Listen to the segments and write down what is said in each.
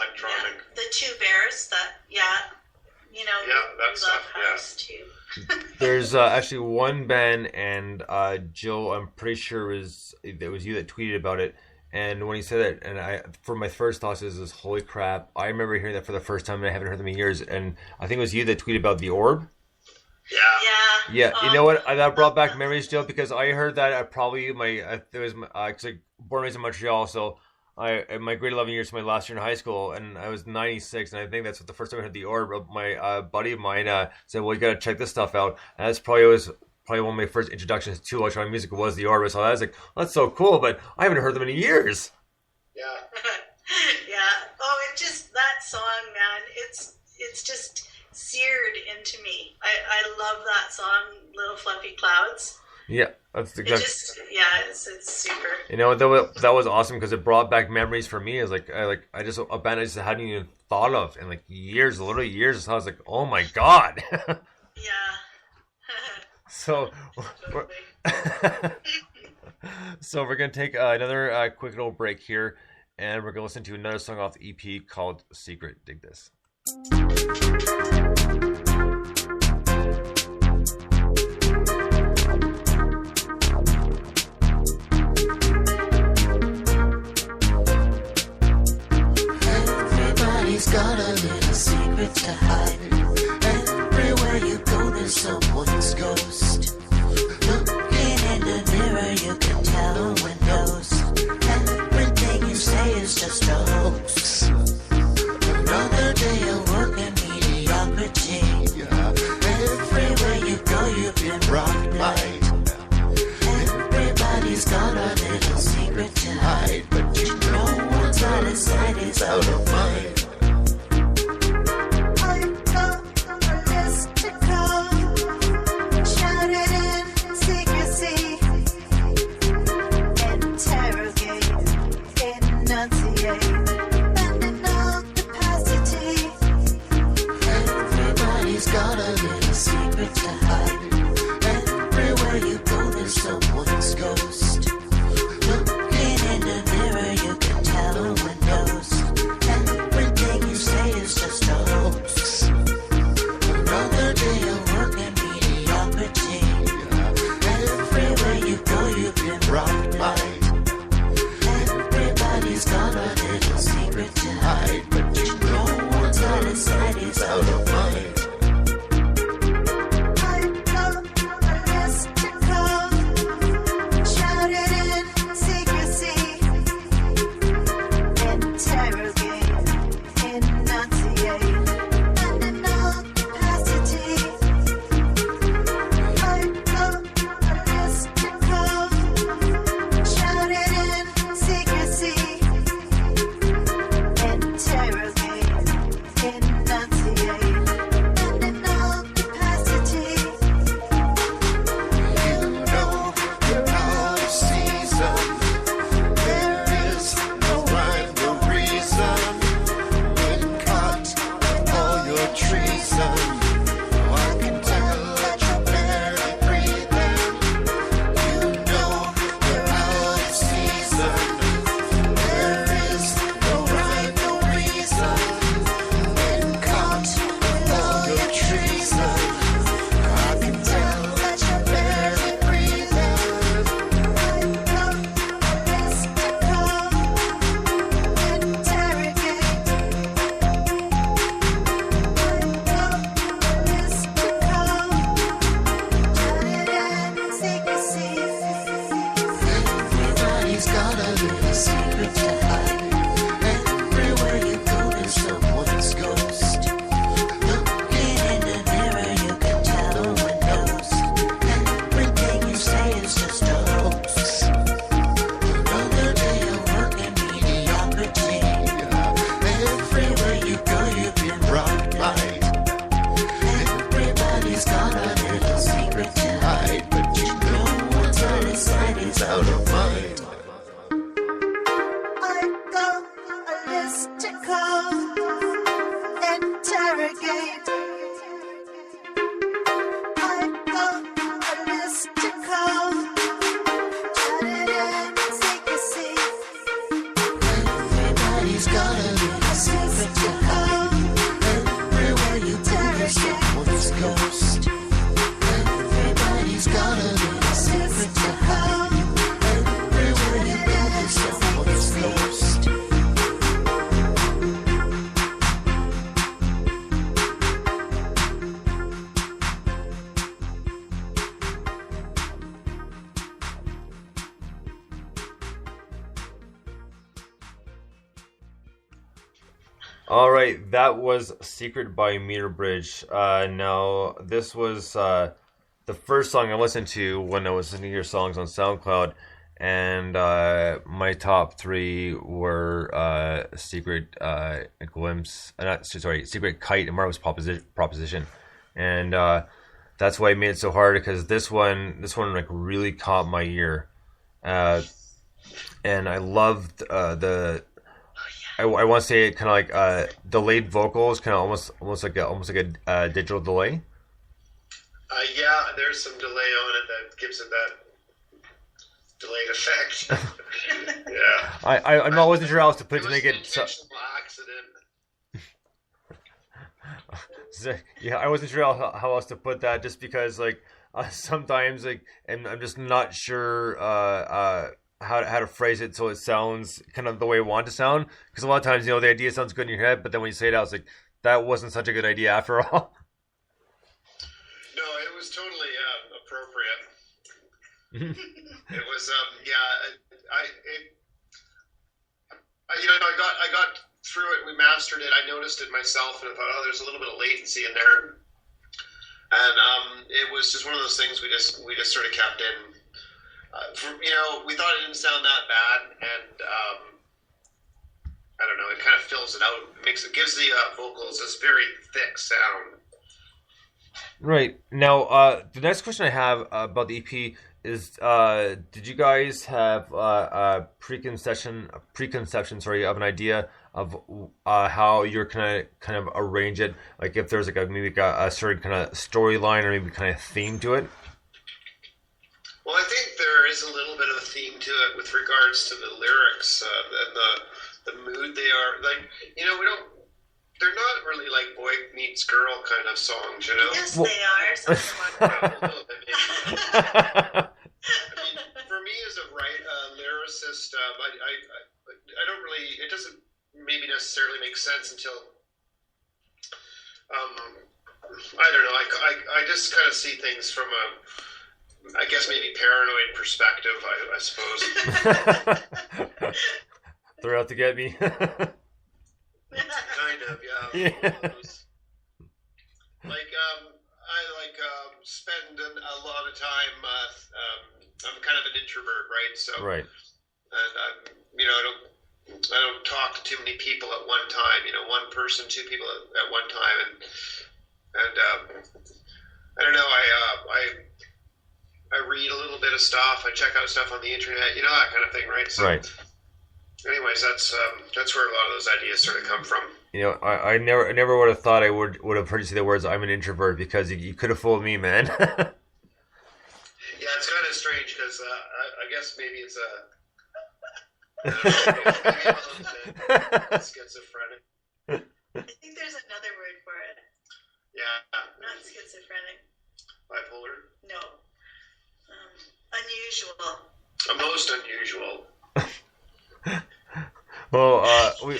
electronic. Yeah. The Two Bears, That stuff, house too. There's actually one band, and Jill, I'm pretty sure it was you that tweeted about it. And when he said it, and for my first thoughts is holy crap! I remember hearing that for the first time, and I haven't heard them in years. And I think it was you that tweeted about the Orb. Yeah. You know what? That brought back memories, Jill, because I heard that at probably it was cause I born and raised in Montreal, so my grade 11 years to my last year in high school, and I was 96, and I think that's the first time I heard the Orb. My buddy of mine said, "Well, you got to check this stuff out," and that's probably one of my first introductions to electronic music was the Orb. So I was like, "That's so cool," but I haven't heard them in years. Yeah. Yeah. Oh, that song, man. It's just seared into me. I love that song, Little Fluffy Clouds. Yeah, that's exactly. It's super. You know, that was awesome because it brought back memories for me. It's like a band I just hadn't even thought of in like years, literally years. So I was like, oh my god. Yeah. So, we're gonna take another quick little break here, and we're gonna listen to another song off the EP called "Secret." Dig this. Everybody's got a little secret to hide. Everywhere you go, there's someone's ghost. Looking in the mirror, you can tell when knows. Everything you say is just a hoax. Another day of work and mediocrity. Everywhere you go, you've been rocked by. Everybody's got a little secret to hide, but you know what's out of sight is out of mind. Got a little secret to hide. Everywhere you go, there's someone's ghost. Looking in the mirror, you can tell when knows. Everything you say is just a hoax. Another day of work and mediocrity. Everywhere you go, you've been rocked by. Everybody's got a little secret to hide, but you know what's out of sight is out of mind. All right, that was Secret by Meter Bridge. Now, this was the first song I listened to when I was listening to your songs on SoundCloud, and my top three were Secret Glimpse, Secret Kite and Marvel's Proposition. And that's why I made it so hard, because this one like really caught my ear. And I loved I want to say kind of like delayed vocals, kind of almost like a digital delay. Yeah, there's some delay on it that gives it that delayed effect. Yeah. I'm not wasn't sure how else to put it to make it. Intentional accident. Yeah, I wasn't sure how else to put that, just because like sometimes like, and I'm just not sure how to phrase it so it sounds kind of the way I want it to sound. Because a lot of times, the idea sounds good in your head, but then when you say it out, it's like, that wasn't such a good idea after all. No, it was totally appropriate. It was, I got through it. We mastered it. I noticed it myself, and I thought, there's a little bit of latency in there. And it was just one of those things we just sort of kept in. We thought it didn't sound that bad, and I don't know. It kind of fills it out, gives the vocals this very thick sound. Right. Now, the next question I have about the EP is, did you guys have a preconception, of an idea of how you're kind of arrange it? Like if there's maybe a certain kind of storyline or maybe kind of theme to it? Well, I think there is a little bit of a theme to it with regards to the lyrics and the mood they are. Like, they're not really like boy meets girl kind of songs, Yes, they are. A little bit, maybe. For me as a lyricist, I don't really, it doesn't maybe necessarily make sense until, I don't know, I just kind of see things from I guess maybe paranoid perspective, I suppose. They're out to get me. Kind of, yeah. I spend a lot of time. I'm kind of an introvert, right? So, right. And I don't talk to too many people at one time. One person, two people at one time, and I don't know. I read a little bit of stuff. I check out stuff on the internet, that kind of thing, right? So, right. Anyways, that's where a lot of those ideas sort of come from. I never would have thought I would have heard you say the words "I'm an introvert," because you could have fooled me, man. Yeah, it's kind of strange because I guess maybe it's maybe a little bit schizophrenic. I think there's another word for it. Yeah. Not schizophrenic. Bipolar? No. Unusual. Most unusual. Well, we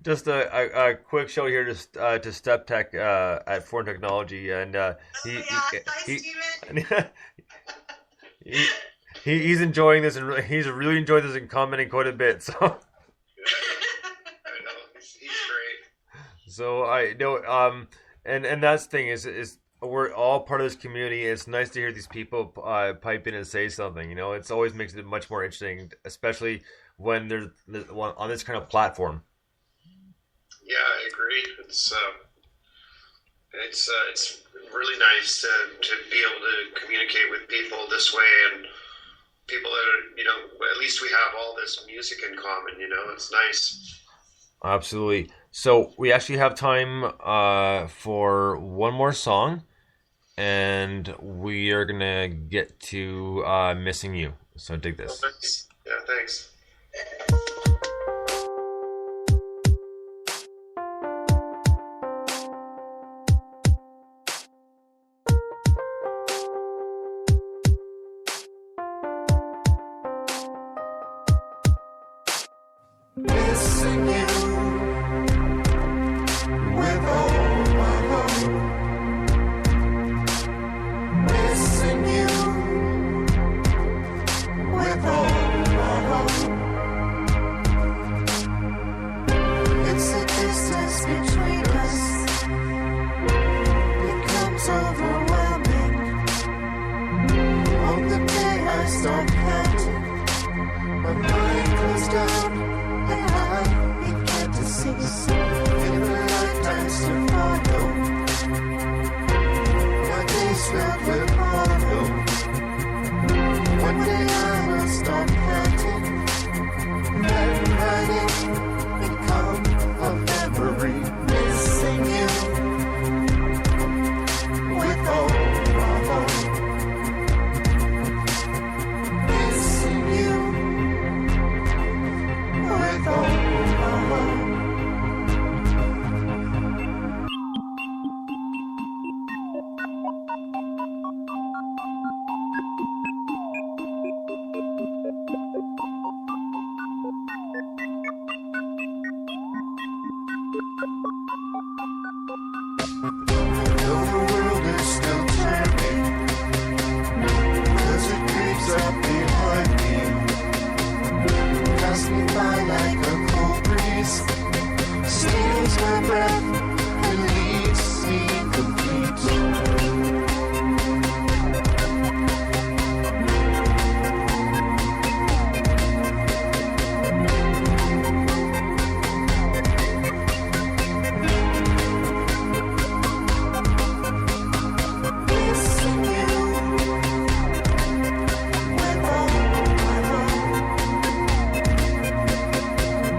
just a quick show here to Step Tech at Foreign Technology, and he's enjoying this, and he's really enjoyed this and commenting quite a bit. So. I know he's great. So I know, and that's the thing is we're all part of this community. It's nice to hear these people pipe in and say something. It always makes it much more interesting, especially when there's on this kind of platform. Yeah, I agree. It's really nice to be able to communicate with people this way, and people that are, at least we have all this music in common. It's nice. Absolutely. So we actually have time for one more song, and we are gonna get to "Missing You." So dig this. Oh, thanks. Yeah, thanks. Missing you with all my heart. Missing you with all my heart. between us becomes overwhelming. On the day I stop counting, my mind goes down and I begin to cease. In the lifetimes to follow, my days filled with hollow. One day I will stop counting and writing become a memory. Missing you with all my heart. Missing you with all my heart. Though the world is still turning, as it creeps up behind me, pass me by like a cold breeze, steals my breath and leaves me complete. Missing you with all my heart.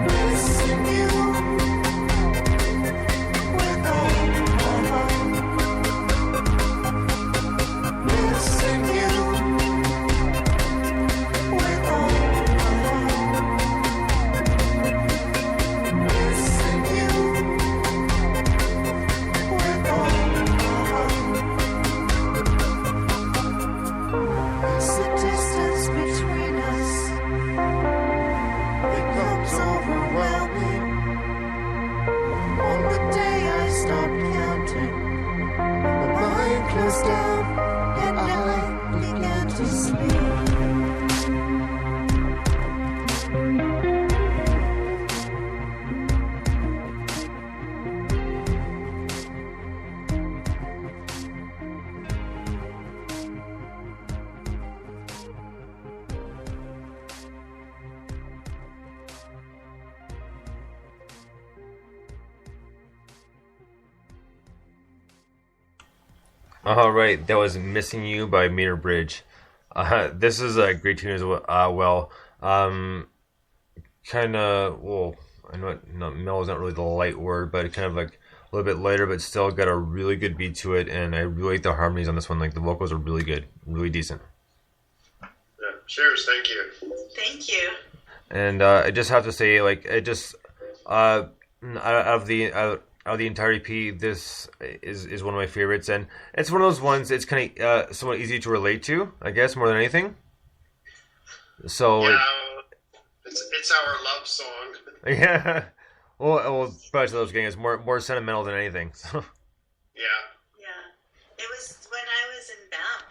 Missing you with all my heart. Missing you with all my heart. Missing you with all my heart. As the distance between us becomes overwhelming, on the day I stop counting, my mind closed down and I began to sleep. All right, that was "Missing You" by Meter Bridge. This is a great tune as well. Kind of, well, I know mellow is not really the light word, but it kind of like a little bit lighter, but still got a really good beat to it. And I really like the harmonies on this one. Like the vocals are really good, really decent. Yeah. Cheers. Thank you. Thank you. And I just have to say, like, it just out of the entire EP, this is one of my favorites, and it's one of those ones. It's kind of somewhat easy to relate to, I guess, more than anything. So Yeah, it's our love song. yeah, well, but those games more sentimental than anything. So. Yeah. Yeah. It was when I was in Banff.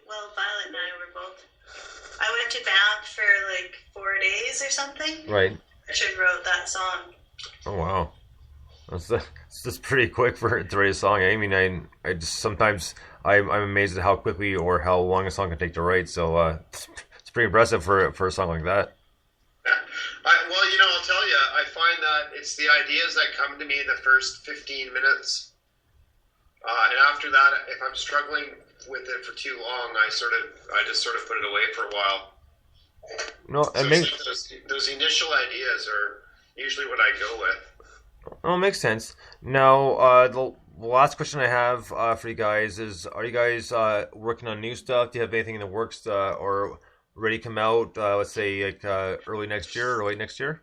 Violet and I were both. I went to Banff for like 4 days or something. Right. Richard wrote that song. Oh wow, that's pretty quick to write a song. I mean, I just sometimes I'm amazed at how quickly or how long a song can take to write. So it's pretty impressive for a song like that. Well, I'll tell you, I find that it's the ideas that come to me the first 15 minutes. And after that, if I'm struggling with it for too long, I just sort of put it away for a while. No, So it makes those initial ideas are usually what I go with. oh, it makes sense. Now, the last question I have for you guys is: are you guys working on new stuff? Do you have anything in the works or ready to come out? Let's say like early next year or late next year.